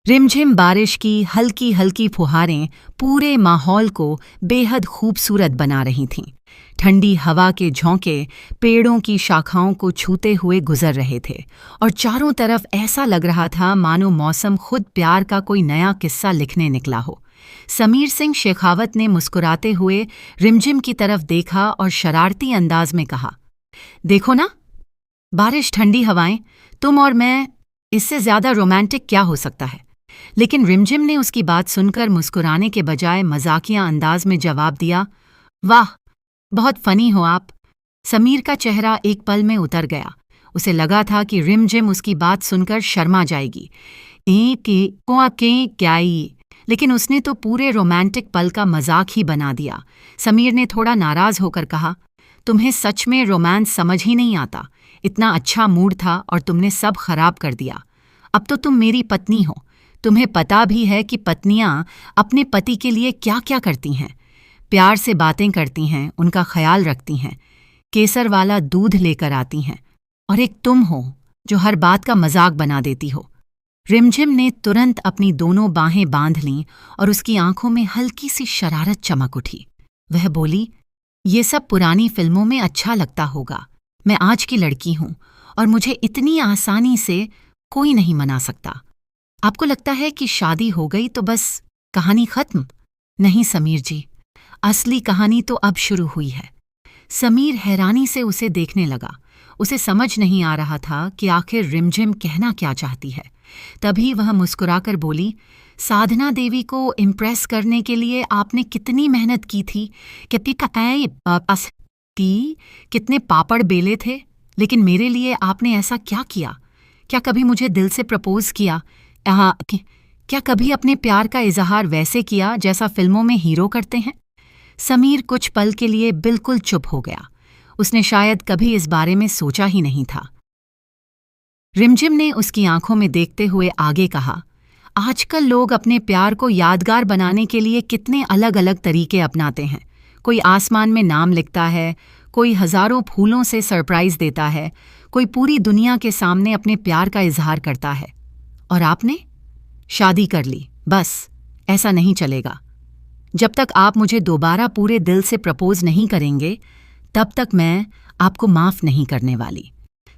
रिमझिम बारिश की हल्की हल्की फुहारें पूरे माहौल को बेहद खूबसूरत बना रही थीं। ठंडी हवा के झोंके पेड़ों की शाखाओं को छूते हुए गुजर रहे थे और चारों तरफ ऐसा लग रहा था मानो मौसम खुद प्यार का कोई नया किस्सा लिखने निकला हो। समीर सिंह शेखावत ने मुस्कुराते हुए रिमझिम की तरफ देखा और शरारती अंदाज में कहा, देखो ना, बारिश, ठंडी हवाएं, तुम और मैं, इससे ज्यादा रोमांटिक क्या हो सकता है। लेकिन रिमझिम ने उसकी बात सुनकर मुस्कुराने के बजाय मजाकिया अंदाज में जवाब दिया, वाह, बहुत फनी हो आप। समीर का चेहरा एक पल में उतर गया। उसे लगा था कि रिमझिम उसकी बात सुनकर शर्मा जाएगी, लेकिन उसने तो पूरे रोमांटिक पल का मजाक ही बना दिया। समीर ने थोड़ा नाराज होकर कहा, तुम्हें सच में रोमांस समझ ही नहीं आता। इतना अच्छा मूड था और तुमने सब खराब कर दिया। अब तो तुम मेरी पत्नी हो, तुम्हें पता भी है कि पत्नियां अपने पति के लिए क्या क्या करती हैं। प्यार से बातें करती हैं, उनका ख्याल रखती हैं, केसर वाला दूध लेकर आती हैं, और एक तुम हो जो हर बात का मजाक बना देती हो। रिमझिम ने तुरंत अपनी दोनों बाहें बांध लीं और उसकी आंखों में हल्की सी शरारत चमक उठी। वह बोली, ये सब पुरानी फिल्मों में अच्छा लगता होगा। मैं आज की लड़की हूं और मुझे इतनी आसानी से कोई नहीं मना सकता। आपको लगता है कि शादी हो गई तो बस कहानी खत्म? नहीं समीर जी, असली कहानी तो अब शुरू हुई है। समीर हैरानी से उसे देखने लगा। उसे समझ नहीं आ रहा था कि आखिर रिमझिम कहना क्या चाहती है। तभी वह मुस्कुराकर बोली, साधना देवी को इम्प्रेस करने के लिए आपने कितनी मेहनत की थी, कितने पापड़ बेले थे, लेकिन मेरे लिए आपने ऐसा क्या किया? क्या कभी मुझे दिल से प्रपोज किया? क्या कभी अपने प्यार का इजहार वैसे किया जैसा फिल्मों में हीरो करते हैं? समीर कुछ पल के लिए बिल्कुल चुप हो गया। उसने शायद कभी इस बारे में सोचा ही नहीं था। रिमझिम ने उसकी आंखों में देखते हुए आगे कहा, आजकल लोग अपने प्यार को यादगार बनाने के लिए कितने अलग अलग तरीके अपनाते हैं। कोई आसमान में नाम लिखता है, कोई हजारों फूलों से सरप्राइज देता है, कोई पूरी दुनिया के सामने अपने प्यार का इजहार करता है। और आपने शादी कर ली। बस ऐसा नहीं चलेगा। जब तक आप मुझे दोबारा पूरे दिल से प्रपोज नहीं करेंगे, तब तक मैं आपको माफ नहीं करने वाली।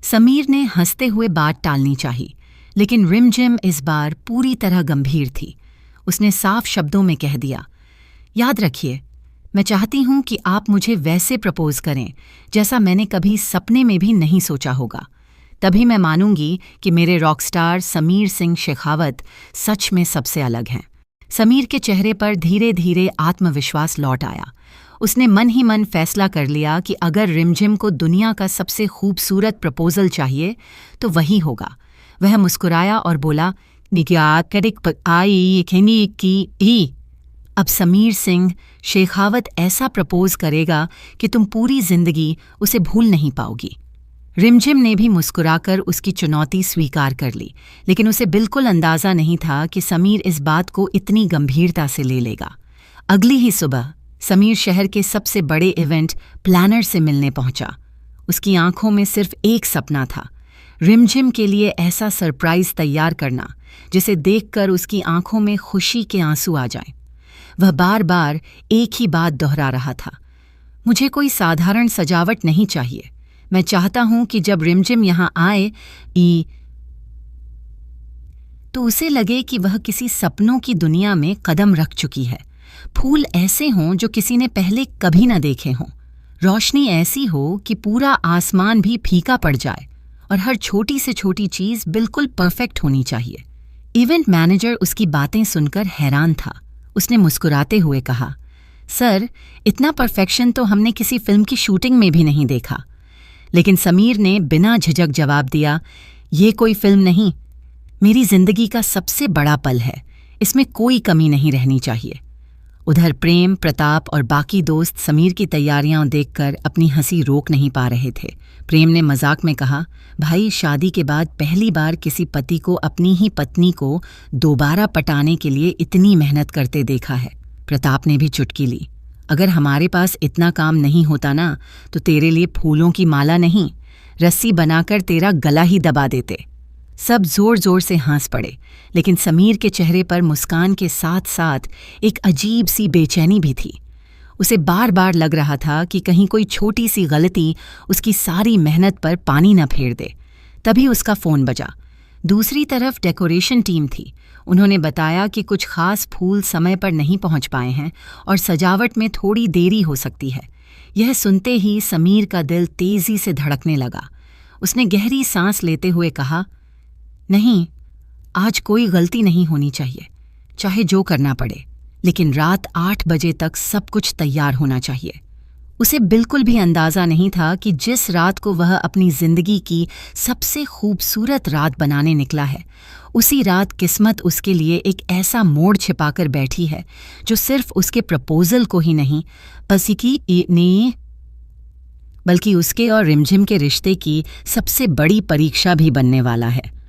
समीर ने हंसते हुए बात टालनी चाही, लेकिन रिमझिम इस बार पूरी तरह गंभीर थी। उसने साफ शब्दों में कह दिया, याद रखिए, मैं चाहती हूं कि आप मुझे वैसे प्रपोज करें जैसा मैंने कभी सपने में भी नहीं सोचा होगा। तभी मैं मानूंगी कि मेरे रॉकस्टार समीर सिंह शेखावत सच में सबसे अलग हैं। समीर के चेहरे पर धीरे धीरे आत्मविश्वास लौट आया। उसने मन ही मन फैसला कर लिया कि अगर रिमझिम को दुनिया का सबसे खूबसूरत प्रपोजल चाहिए तो वही होगा। वह मुस्कुराया और बोला, अब समीर सिंह शेखावत ऐसा प्रपोज करेगा कि तुम पूरी जिंदगी उसे भूल नहीं पाओगी। रिमझिम ने भी मुस्कुराकर उसकी चुनौती स्वीकार कर ली, लेकिन उसे बिल्कुल अंदाजा नहीं था कि समीर इस बात को इतनी गंभीरता से ले लेगा। अगली ही सुबह समीर शहर के सबसे बड़े इवेंट प्लानर से मिलने पहुंचा। उसकी आंखों में सिर्फ एक सपना था, रिमझिम के लिए ऐसा सरप्राइज तैयार करना जिसे देखकर उसकी आंखों में खुशी के आंसू आ जाएं। वह बार बार एक ही बात दोहरा रहा था, मुझे कोई साधारण सजावट नहीं चाहिए। मैं चाहता हूं कि जब रिमझिम यहां आए तो उसे लगे कि वह किसी सपनों की दुनिया में कदम रख चुकी है। फूल ऐसे हों जो किसी ने पहले कभी न देखे हों, रोशनी ऐसी हो कि पूरा आसमान भी फीका पड़ जाए, और हर छोटी से छोटी चीज बिल्कुल परफेक्ट होनी चाहिए। इवेंट मैनेजर उसकी बातें सुनकर हैरान था। उसने मुस्कुराते हुए कहा, सर, इतना परफेक्शन तो हमने किसी फिल्म की शूटिंग में भी नहीं देखा। लेकिन समीर ने बिना झिझक जवाब दिया, ये कोई फिल्म नहीं, मेरी जिंदगी का सबसे बड़ा पल है, इसमें कोई कमी नहीं रहनी चाहिए। उधर प्रेम, प्रताप और बाकी दोस्त समीर की तैयारियां देखकर अपनी हंसी रोक नहीं पा रहे थे। प्रेम ने मजाक में कहा, भाई, शादी के बाद पहली बार किसी पति को अपनी ही पत्नी को दोबारा पटाने के लिए इतनी मेहनत करते देखा है। प्रताप ने भी चुटकी ली, अगर हमारे पास इतना काम नहीं होता ना, तो तेरे लिए फूलों की माला नहीं, रस्सी बनाकर तेरा गला ही दबा देते। सब जोर जोर से हंस पड़े, लेकिन समीर के चेहरे पर मुस्कान के साथ साथ एक अजीब सी बेचैनी भी थी। उसे बार बार लग रहा था कि कहीं कोई छोटी सी गलती उसकी सारी मेहनत पर पानी न फेर दे। तभी उसका फ़ोन बजा। दूसरी तरफ डेकोरेशन टीम थी। उन्होंने बताया कि कुछ खास फूल समय पर नहीं पहुंच पाए हैं और सजावट में थोड़ी देरी हो सकती है। यह सुनते ही समीर का दिल तेजी से धड़कने लगा। उसने गहरी सांस लेते हुए कहा, नहीं, आज कोई गलती नहीं होनी चाहिए, चाहे जो करना पड़े, लेकिन रात 8 बजे तक सब कुछ तैयार होना चाहिए। उसे बिल्कुल भी अंदाज़ा नहीं था कि जिस रात को वह अपनी ज़िंदगी की सबसे खूबसूरत रात बनाने निकला है, उसी रात किस्मत उसके लिए एक ऐसा मोड़ छिपाकर बैठी है जो सिर्फ उसके प्रपोज़ल को ही नहीं बल्कि उसके और रिमझिम के रिश्ते की सबसे बड़ी परीक्षा भी बनने वाला है।